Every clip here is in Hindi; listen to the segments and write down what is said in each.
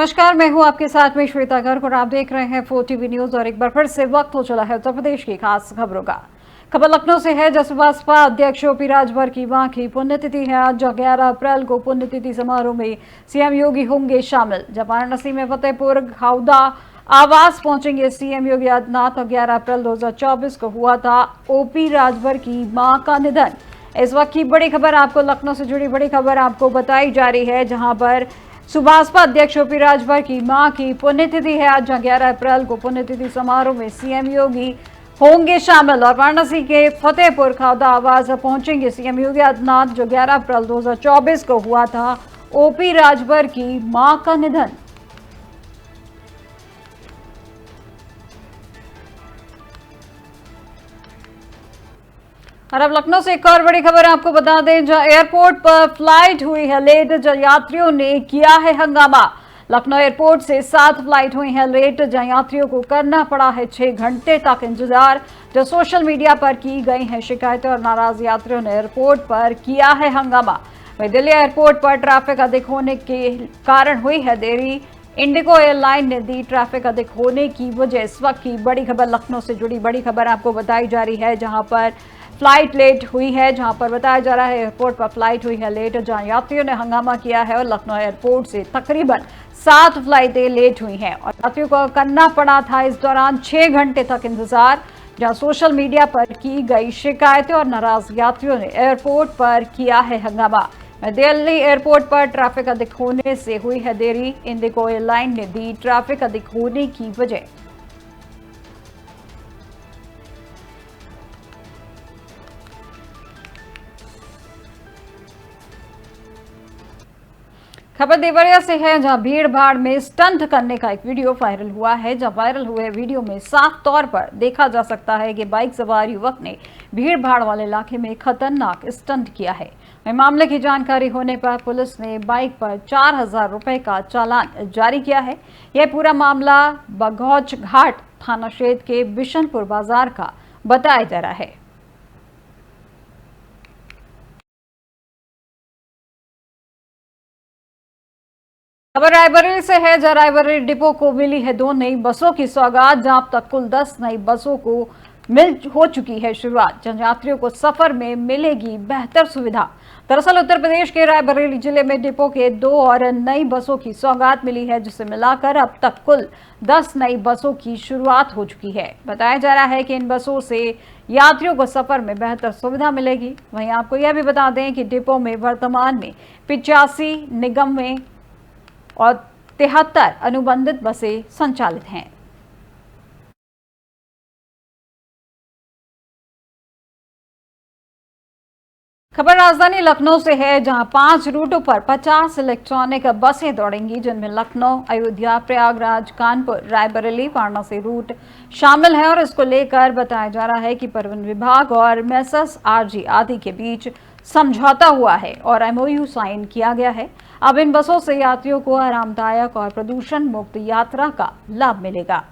नमस्कार, मैं हूं आपके साथ में श्वेता गर्ग और आप देख रहे हैं 4TV न्यूज। और एक बार फिर से वक्त हो चला है उत्तर प्रदेश की खास खबरों का। खबर लखनऊ से है, जहां बसपा अध्यक्ष ओपी राजभर की मां की पुण्यतिथि है। आज 11 अप्रैल को पुण्यतिथि समारोह में सीएम योगी होंगे शामिल। जब वाराणसी में फतेहपुर खाउदा आवास पहुंचेंगे सीएम योगी आदित्यनाथ। 11 अप्रैल 2024 को हुआ था ओपी राजभर की मां का निधन। इस वक्त की बड़ी खबर आपको लखनऊ से जुड़ी बड़ी खबर आपको बताई जा रही है, जहां पर सुभाषपा अध्यक्ष ओपी राजभर की मां की पुण्यतिथि है। आज 11 अप्रैल को पुण्यतिथि समारोह में सीएम योगी होंगे शामिल और वाराणसी के फतेहपुर खाउदा आवास पहुंचेंगे सीएम योगी आदित्यनाथ। जो 11 अप्रैल 2024 को हुआ था ओपी राजभर की मां का निधन। और अब लखनऊ से एक और बड़ी खबर आपको बता दें, जहां एयरपोर्ट पर फ्लाइट हुई है लेट, जहां यात्रियों ने किया है हंगामा। लखनऊ एयरपोर्ट से 7 फ्लाइट हुई है लेट, जहां यात्रियों को करना पड़ा है 6 घंटे तक इंतजार। जो सोशल मीडिया पर की गई हैं शिकायतें और नाराज यात्रियों ने एयरपोर्ट पर किया है हंगामा। वहीं दिल्ली एयरपोर्ट पर ट्रैफिक अधिक होने के कारण हुई है देरी। इंडिगो एयरलाइन ने दी ट्रैफिक अधिक होने की वजह। इस वक्त की बड़ी खबर लखनऊ से जुड़ी बड़ी खबर आपको बताई जा रही है, जहां पर फ्लाइट लेट हुई है, जहां पर बताया जा रहा है एयरपोर्ट पर फ्लाइट हुई है लेट, जहां यात्रियों ने हंगामा किया है। और लखनऊ एयरपोर्ट से तकरीबन 7 फ्लाइटें लेट हुई हैं और यात्रियों को करना पड़ा था इस दौरान 6 घंटे तक इंतजार। जहां सोशल मीडिया पर की गई शिकायतें और नाराज यात्रियों ने एयरपोर्ट पर किया है हंगामा। दिल्ली एयरपोर्ट पर ट्रैफिक अधिक होने से हुई है देरी। इंडिगो एयरलाइन ने दी ट्रैफिक अधिक होने की वजह। खबर देवरिया से है, जहां भीड़ भाड़ में स्टंट करने का एक वीडियो वायरल हुआ है। जहां वायरल हुए वीडियो में साफ तौर पर देखा जा सकता है कि बाइक सवार युवक ने भीड़ भाड़ वाले इलाके में खतरनाक स्टंट किया है। मामले की जानकारी होने पर पुलिस ने बाइक पर 4000 रुपए का चालान जारी किया है। यह पूरा मामला बघौच घाट थाना क्षेत्र के बिशनपुर बाजार का बताया जा रहा है। खबर रायबरेली से है, जहां रायबरेली डिपो को मिली है 2 नई बसों की सौगात। जहां अब तक कुल 10 नई बसों को हो चुकी है शुरुआत। जन यात्रियों को सफर में मिलेगी बेहतर सुविधा। दरअसल उत्तर प्रदेश के रायबरेली जिले में डिपो के 2 और नई बसों की सौगात मिली है, जिसे मिलाकर अब तक कुल 10 नई बसों की शुरुआत हो चुकी है। बताया जा रहा है कि इन बसों से यात्रियों को सफर में बेहतर सुविधा मिलेगी। वहीं आपको यह भी बता दें कि डिपो में वर्तमान में 85 निगम में और 73 अनुबंधित बसें संचालित हैं। खबर राजधानी लखनऊ से है, जहां 5 रूटों पर 50 इलेक्ट्रॉनिक बसें दौड़ेंगी, जिनमें लखनऊ, अयोध्या, प्रयागराज, कानपुर, रायबरेली, वाराणसी रूट शामिल है। और इसको लेकर बताया जा रहा है कि परिवहन विभाग और मेसर्स आरजी आदि के बीच समझौता हुआ है और एमओयू साइन किया गया है। अब इन बसों से यात्रियों को आरामदायक और प्रदूषण मुक्त यात्रा का लाभ मिलेगा।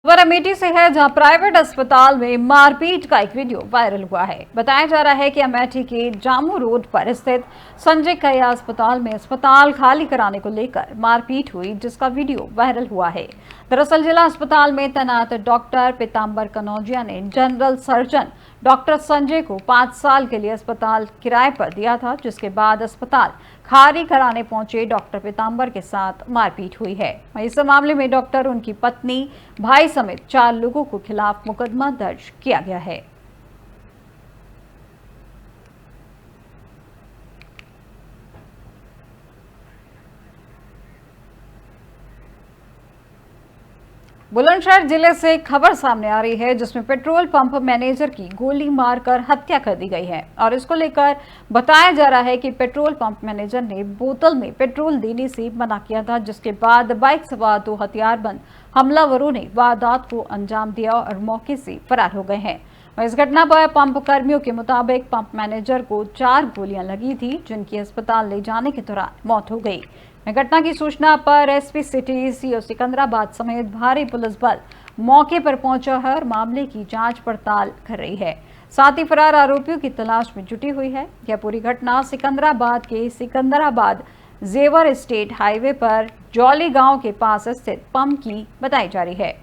खबर अमेठी से है, जहां प्राइवेट अस्पताल में मारपीट का एक वीडियो वायरल हुआ है। बताया जा रहा है कि अमेठी के जामू रोड पर स्थित संजय कया अस्पताल में अस्पताल खाली कराने को लेकर मारपीट हुई, जिसका वीडियो वायरल हुआ है। दरअसल जिला अस्पताल में तैनात डॉक्टर पीतांबर कनौजिया ने जनरल सर्जन डॉक्टर संजय को 5 साल के लिए अस्पताल किराए पर दिया था, जिसके बाद अस्पताल खाली कराने पहुंचे डॉक्टर पीतांबर के साथ मारपीट हुई है। इस मामले में डॉक्टर, उनकी पत्नी, भाई समेत 4 लोगों को खिलाफ मुकदमा दर्ज किया गया है। बुलंदशहर जिले से खबर सामने आ रही है, जिसमें पेट्रोल पंप मैनेजर की गोली मारकर हत्या कर दी गई है। और इसको लेकर बताया जा रहा है कि पेट्रोल पंप मैनेजर ने बोतल में पेट्रोल देने से मना किया था, जिसके बाद बाइक सवार 2 हथियारबंद हमलावरों ने वारदात को अंजाम दिया और मौके से फरार हो गए हैं। इस घटना पर पंप कर्मियों के मुताबिक पंप मैनेजर को 4 गोलियां लगी थी, जिनकी अस्पताल ले जाने के दौरान मौत हो गई। घटना की सूचना पर एसपी सिटी सीओ सिकंदराबाद समेत भारी पुलिस बल मौके पर पहुंचा है और मामले की जांच पड़ताल कर रही है। साथ ही फरार आरोपियों की तलाश में जुटी हुई है। यह पूरी घटना सिकंदराबाद के सिकंदराबाद जेवर स्टेट हाईवे पर जौली गांव के पास स्थित पंप की बताई जा रही है।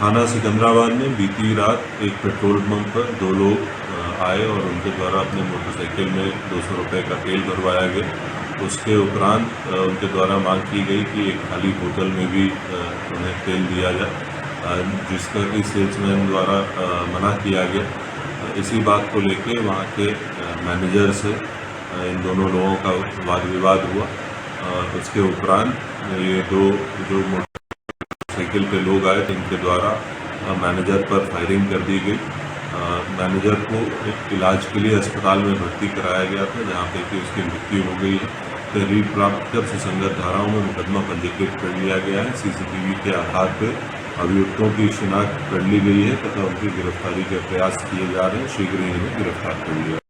थाना सिकंदराबाद में बीती रात एक पेट्रोल पंप पर 2 लोग आए और उनके द्वारा अपने मोटरसाइकिल में 200 रुपये का तेल भरवाया गया। उसके उपरांत उनके द्वारा मांग की गई कि एक खाली बोतल में भी उन्हें तेल दिया जाए, जिसका कि सेल्समैन द्वारा मना किया गया। इसी बात को लेके वहाँ के मैनेजर से इन दोनों लोगों का वाद विवाद हुआ और उसके उपरांत ये दो जो साइकिल पे लोग आए थे, इनके द्वारा मैनेजर पर फायरिंग कर दी गई। मैनेजर को एक इलाज के लिए अस्पताल में भर्ती कराया गया था, जहां पे कि उसकी मृत्यु हो गई है। तहरीर प्राप्त कर सुसंगत धाराओं में मुकदमा पंजीकृत कर लिया गया है। सीसीटीवी के आधार पर अभियुक्तों की शिनाख्त कर ली गई है तथा उनकी गिरफ्तारी के प्रयास किए जा रहे हैं। शीघ्र ही इन्हें गिरफ्तार कर लिया।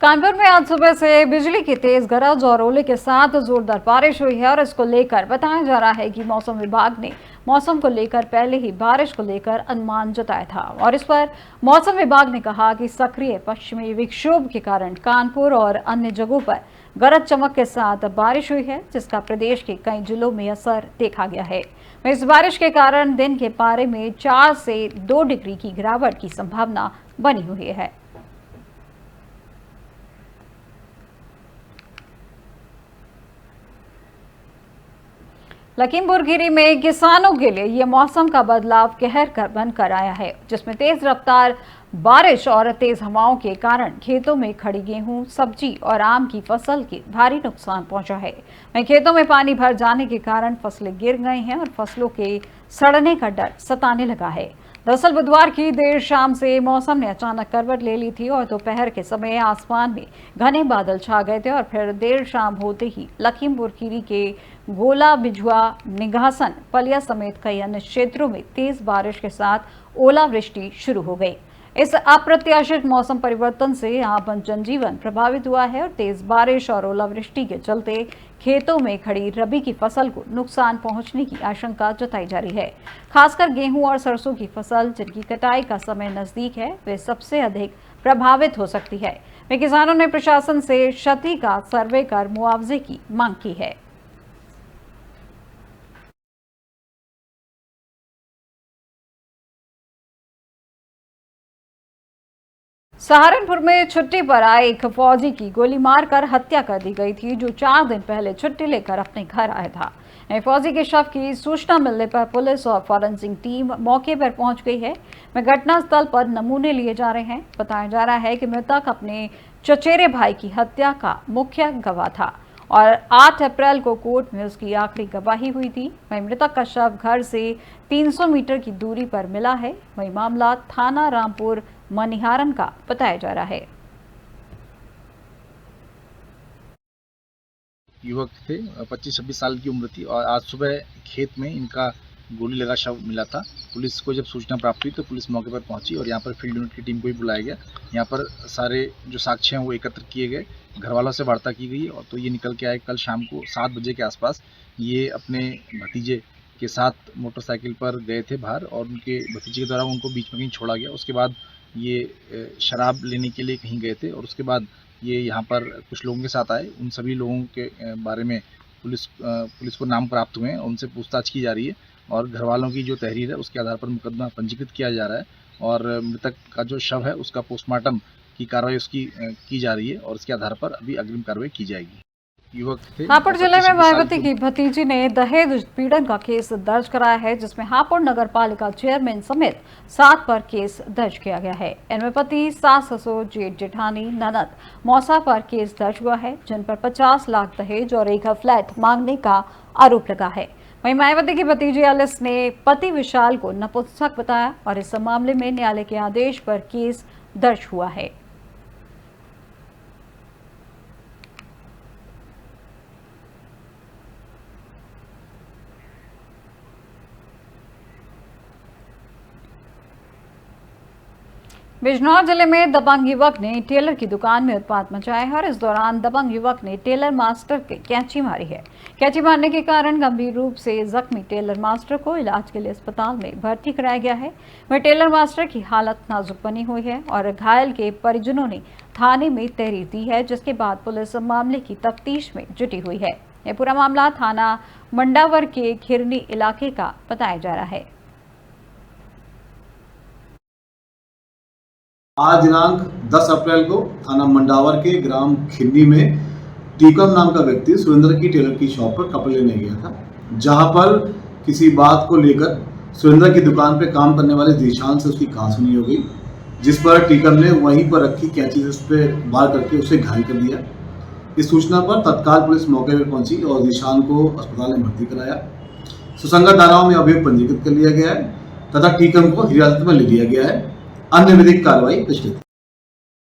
कानपुर में आज सुबह से बिजली की तेज गरज और ओले के साथ जोरदार बारिश हुई है और इसको लेकर बताया जा रहा है कि मौसम विभाग ने मौसम को लेकर पहले ही बारिश को लेकर अनुमान जताया था और इस पर मौसम विभाग ने कहा कि सक्रिय पश्चिमी विक्षोभ के कारण कानपुर और अन्य जगहों पर गरज चमक के साथ बारिश हुई है, जिसका प्रदेश के कई जिलों में असर देखा गया है। इस बारिश के कारण दिन के पारे में 4 से 2 डिग्री की गिरावट की संभावना बनी हुई है। लखीमपुर खीरी में किसानों के लिए ये मौसम का बदलाव कहर कर बनकर आया है, जिसमें तेज रफ्तार बारिश और तेज हवाओं के कारण खेतों में खड़ी गेहूं, सब्जी और आम की फसल के भारी नुकसान पहुंचा है। वहीं खेतों में पानी भर जाने के कारण फसलें गिर गई हैं और फसलों के सड़ने का डर सताने लगा है। दरअसल बुधवार की देर शाम से मौसम ने अचानक करवट ले ली थी और दोपहर के समय आसमान में घने बादल छा गए थे और फिर देर शाम होते ही लखीमपुर खीरी के गोला, बिजुआ, निघासन, पलिया समेत कई अन्य क्षेत्रों में तेज बारिश के साथ ओलावृष्टि शुरू हो गई। इस अप्रत्याशित मौसम परिवर्तन से यहाँ जनजीवन प्रभावित हुआ है और तेज बारिश और ओलावृष्टि के चलते खेतों में खड़ी रबी की फसल को नुकसान पहुंचने की आशंका जताई जा रही है। खासकर गेहूं और सरसों की फसल, जिनकी कटाई का समय नजदीक है, वे सबसे अधिक प्रभावित हो सकती है। वे किसानों ने प्रशासन से क्षति का सर्वे कर मुआवजे की मांग की है। सहारनपुर में छुट्टी पर आए एक फौजी की गोली मारकर हत्या कर दी गई थी, जो 4 दिन पहले छुट्टी लेकर अपने घर आया था। फौजी के शव की सूचना मिलने पर पुलिस और फॉरेंसिक टीम मौके पर पहुंच गई है। घटनास्थल पर नमूने लिए जा रहे हैं। बताया जा रहा है कि मृतक अपने चचेरे भाई की हत्या का मुख्य गवाह था और 8 अप्रैल को कोर्ट में उसकी आखिरी गवाही हुई थी। वहीं मृतक का शव घर से 300 मीटर की दूरी पर मिला है। वहीं मामला थाना रामपुर मनिहारन का बताया जा रहा है। युवक थे, 25-26 साल की उम्र थी और आज सुबह खेत में इनका गोली लगा शव मिला था। पुलिस को जब सूचना प्राप्त हुई तो पुलिस मौके पर पहुंची और यहाँ पर फील्ड यूनिट की टीम को भी बुलाया गया। यहाँ पर सारे जो साक्ष्य हैं वो एकत्र किए गए, घर वालों से वार्ता की गई और तो ये निकल के आए कल शाम को 7 बजे के आसपास ये अपने भतीजे के साथ मोटरसाइकिल पर गए थे बाहर और उनके भतीजे के द्वारा उनको बीच में कहीं छोड़ा गया। उसके बाद ये शराब लेने के लिए कहीं गए थे और उसके बाद ये यहाँ पर कुछ लोगों के साथ आए। उन सभी लोगों के बारे में पुलिस को नाम प्राप्त हुए हैं और उनसे पूछताछ की जा रही है और घर वालों की जो तहरीर है उसके आधार पर मुकदमा पंजीकृत किया जा रहा है और मृतक का जो शव है उसका पोस्टमार्टम की कार्रवाई उसकी की जा रही है और इसके आधार पर अभी अग्रिम कार्रवाई की जाएगी। युवक थे। हापुड़ जिले में मायावती की भतीजी ने दहेज उत्पीड़न का केस दर्ज कराया है, जिसमें हापुड़ नगर पालिका चेयरमैन समेत 7 पर केस दर्ज किया गया है। इनमें पति, सास ससुर, जेठ जेठानी, ननद, मौसा पर केस दर्ज हुआ है, जिन पर 50 लाख दहेज और एक फ्लैट मांगने का आरोप लगा है। वहीं मायावती की भतीजी एलिस ने पति विशाल को नपुंसक बताया और इस मामले में न्यायालय के आदेश पर केस दर्ज हुआ है। बिजनौर जिले में दबंग युवक ने टेलर की दुकान में उत्पात मचाया है और इस दौरान दबंग युवक ने टेलर मास्टर के कैंची मारी है। कैंची मारने के कारण गंभीर रूप से जख्मी टेलर मास्टर को इलाज के लिए अस्पताल में भर्ती कराया गया है। वह टेलर मास्टर की हालत नाजुक बनी हुई है और घायल के परिजनों ने थाने में तहरीर दी है, जिसके बाद पुलिस मामले की तफ्तीश में जुटी हुई है। यह पूरा मामला थाना मंडावर के खिरनी इलाके का बताया जा रहा है। आज दिनांक 10 अप्रैल को थाना मंडावर के ग्राम खिन्नी में टीकम नाम का व्यक्ति सुरेंद्र की टेलर की शॉप पर कपड़े लेने गया था, जहां पर किसी बात को लेकर सुरेंद्र की दुकान पर काम करने वाले जीशान से उसकी कहासुनी हो गई, जिस पर टीकम ने वहीं पर रखी कैंची से उस पर वार करके उसे घायल कर दिया। इस सूचना पर तत्काल पुलिस मौके पर पहुंची और जीशान को अस्पताल में भर्ती कराया। सुसंगत धाराओं में अभियोग पंजीकृत कर लिया गया है तथा टीकम को हिरासत में ले लिया गया है। अन्य विधिक कार्रवाई प्रचलित।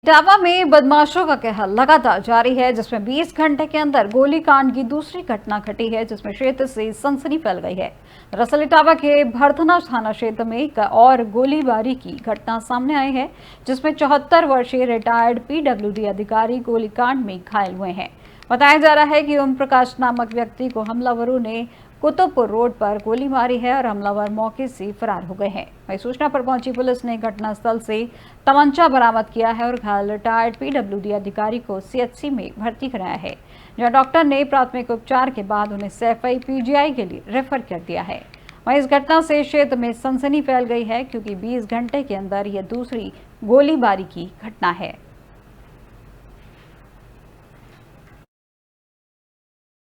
इटावा में बदमाशों का कहर लगातार जारी है, जिसमें 20 घंटे के अंदर गोलीकांड की दूसरी घटना घटी है, जिसमें क्षेत्र से सनसनी फैल गई है। दरअसल इटावा के भरथना थाना क्षेत्र में एक और गोलीबारी की घटना सामने आई है, जिसमें 74 वर्षीय रिटायर्ड PWD अधिकारी गोलीकांड में घायल हुए हैं। बताया जा रहा है कि ओम प्रकाश नामक व्यक्ति को हमलावरों ने कुतुबपुर रोड पर गोली मारी है और हमलावर मौके से फरार हो गए हैं। वही सूचना पर पहुंची पुलिस ने घटनास्थल से तमंचा बरामद किया है और घायल रिटायर्ड PWD अधिकारी को CHC में भर्ती कराया है, जहां डॉक्टर ने प्राथमिक उपचार के बाद उन्हें सैफई PGI के लिए रेफर कर दिया है। वहीं इस घटना से क्षेत्र में सनसनी फैल गई है, क्योंकि 20 घंटे के अंदर यह दूसरी गोलीबारी की घटना है।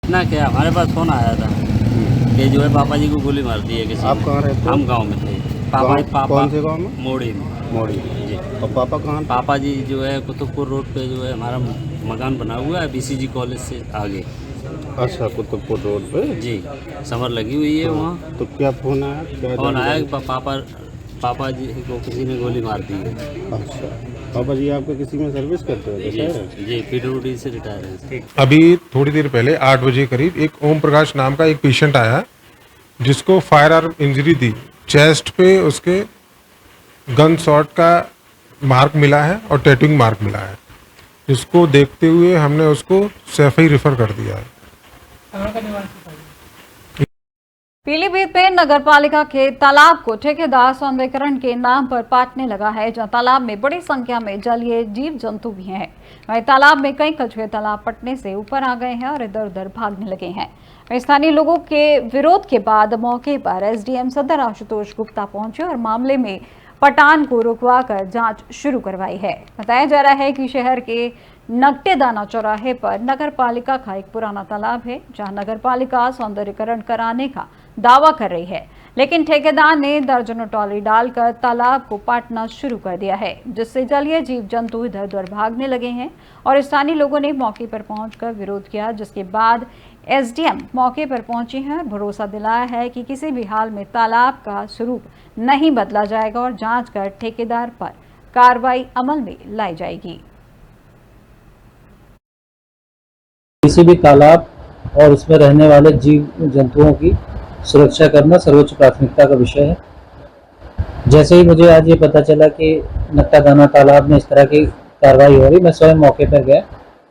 ना क्या हमारे पास फोन आया था कि जो है पापा जी को गोली मार दी है किसी। आप कहाँ रहते हो? हम गांव में थे। पापा कौन से गांव में? मोड़ी में। मोड़ी जी। और पापा कहाँ? पापा जी जो है कुतुबपुर रोड पे जो है हमारा मकान बना हुआ है BCG कॉलेज से आगे। अच्छा, कुतुबपुर रोड पे जी, समर लगी हुई है वहाँ। तो क्या फोन आया? फोन आया कि पापा जी को किसी ने गोली मार दी है। अच्छा, पापा जी आपके किसी में सर्विस करते हो? जी, PWD से रिटायर है। अभी थोड़ी देर पहले 8 बजे करीब एक ओम प्रकाश नाम का एक पेशेंट आया, जिसको फायर आर्म इंजरी थी। चेस्ट पे उसके गन शॉट का मार्क मिला है और टैटूइंग मार्क मिला है, जिसको देखते हुए हमने उसको सैफई रेफर कर दिया है। पीलीभीत में नगरपालिका के तालाब को ठेकेदार सौंदर्यीकरण के नाम पर पाटने लगा है, जहां तालाब में बड़ी संख्या में जलीय जीव जंतु भी हैं। वहीं तालाब में कई कछुए तालाब पटने से ऊपर आ गए हैं और इधर उधर भागने लगे हैं। स्थानीय लोगों के विरोध के बाद मौके पर SDM सदर आशुतोष गुप्ता पहुंचे और मामले में पटान को रुकवाकर जांच शुरू करवाई है। बताया जा रहा है कि शहर के नकटेदाना चौराहे पर नगरपालिका का एक पुराना तालाब है, जहां नगरपालिका सौंदर्यीकरण कराने का दावा कर रही है, लेकिन ठेकेदार ने दर्जनों ट्रॉली डालकर तालाब को पाटना शुरू कर दिया है, जिससे जलीय जीव जंतु इधर उधर भागने लगे हैं और स्थानीय लोगों ने मौके पर पहुंचकर विरोध किया, जिसके बाद SDM मौके पर पहुंचे हैं और भरोसा दिलाया है कि किसी भी हाल में तालाब का स्वरूप नहीं बदला जाएगा और जांच कर ठेकेदार पर कार्रवाई अमल में लाई जाएगी। किसी भी तालाब और उसमें रहने वाले जीव जंतुओं की सुरक्षा करना सर्वोच्च प्राथमिकता का विषय है। जैसे ही मुझे आज ये पता चला कि नकटादाना तालाब में इस तरह की कार्रवाई हो रही, मैं स्वयं मौके पर गया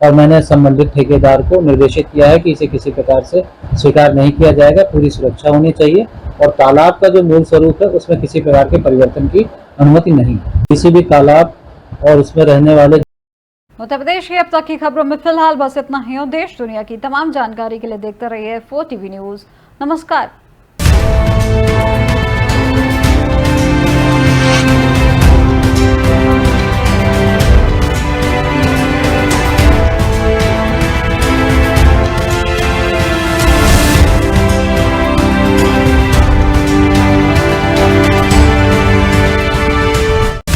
और मैंने संबंधित ठेकेदार को निर्देशित किया है कि इसे किसी प्रकार से स्वीकार नहीं किया जाएगा, पूरी सुरक्षा होनी चाहिए और तालाब का जो मूल स्वरूप है उसमें किसी प्रकार के परिवर्तन की अनुमति नहीं। किसी भी तालाब और उसमें रहने वाले उत्तर प्रदेश की अब तक की खबरों में फिलहाल बस इतना ही और देश दुनिया की तमाम जानकारी के लिए देखते रहिए 4TV न्यूज़। नमस्कार।